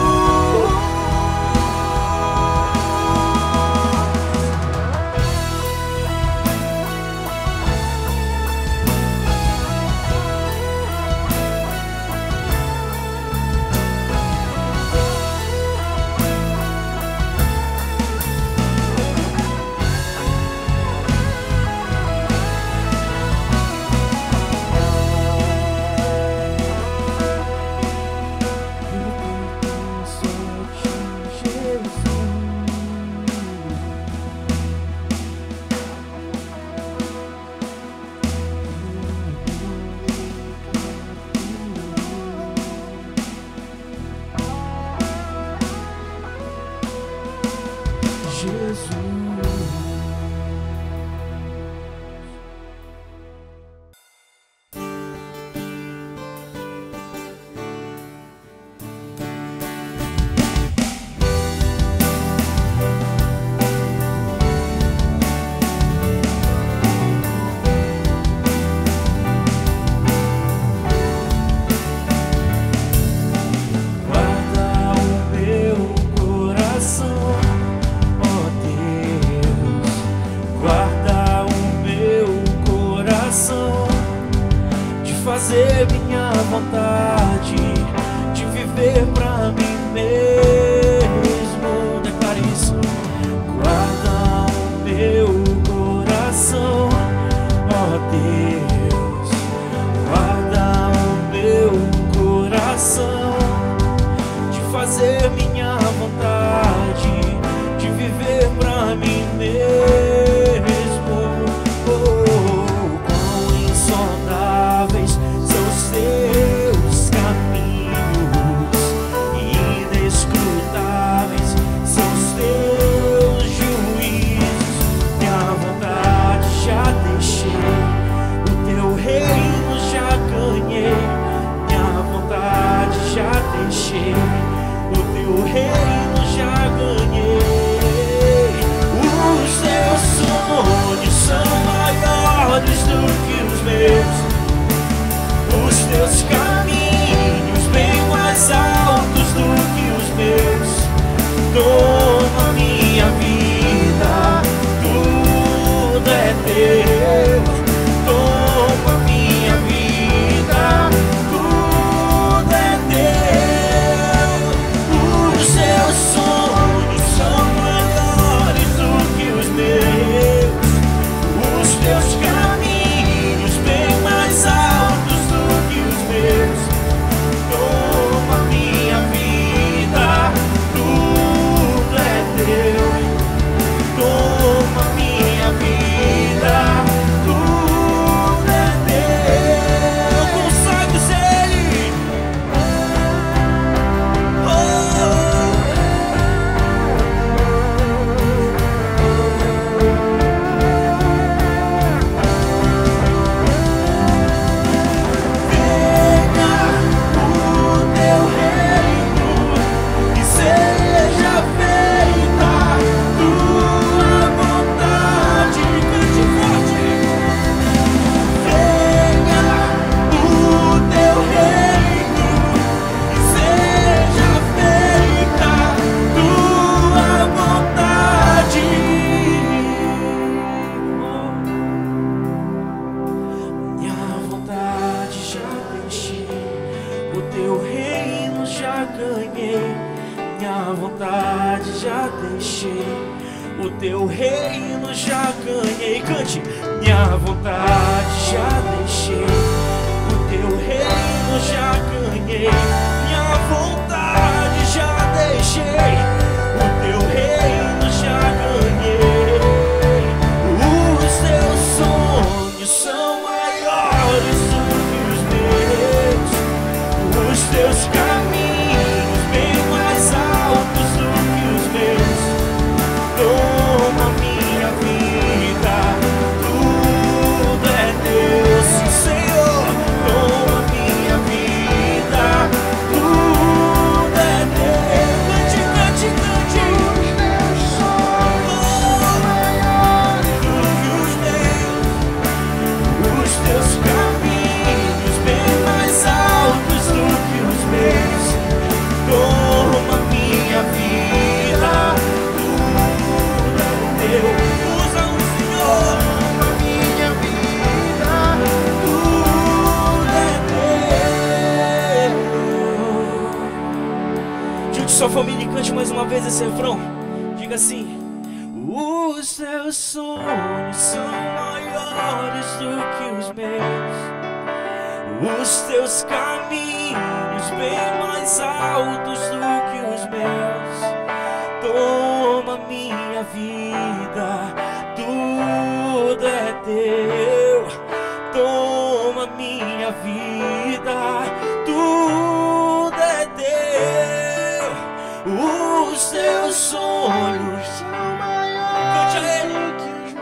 Fazer minha vontade, de viver pra mim mesmo. Declare isso. Guarda o meu coração, ó Deus. Guarda o meu coração, de fazer minha vontade, de viver pra mim mesmo. Quão insondáveis são os teus caminhos, inescrutáveis são os teus juízos. Minha vontade já deixei, o teu reino já ganhei. Minha vontade já deixei, o teu reino já ganhei. Os teus sonhos são maiores do que os meus, os teus caminhos bem mais altos do que os meus. Toma minha vida, tudo é teu. Toma minha vida, tudo é teu. Os teus sonhos são maiores do que os meus, os teus caminhos bem mais altos do que os meus. Toma minha vida, tudo é teu. Toma minha vida, tudo é teu. Consagre-se Ele. Venha o teu reino e seja feita tua vontade. Cante forte. Venha o teu reino e seja feita tua vontade. Minha vontade já deixei, o teu reino já ganhei. Minha vontade já deixei, o teu reino já ganhei. Cante. Minha vontade já deixei, o teu reino já ganhei. Minha vontade já deixei, o teu sua família e cante mais uma vez esse refrão. Diga assim: os teus sonhos são maiores do que os meus, os teus caminhos bem mais altos do que os meus. Toma minha vida, tudo é teu. Toma minha vida, tudo é teu. Os teus sonhos são maiores do que os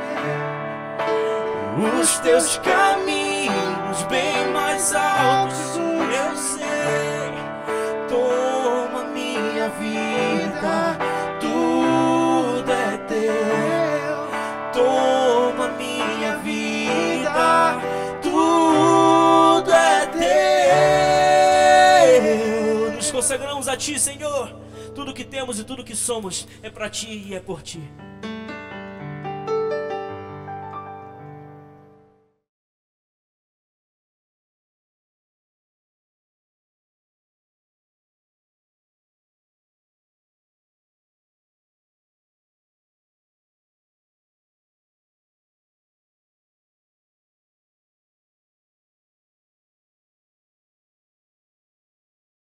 meus, os teus caminhos bem mais altos, eu sei. Toma minha vida, tudo é teu. Toma minha vida, tudo é teu. Nos consagramos a Ti, Senhor. Tudo que temos e tudo que somos é para Ti e é por Ti.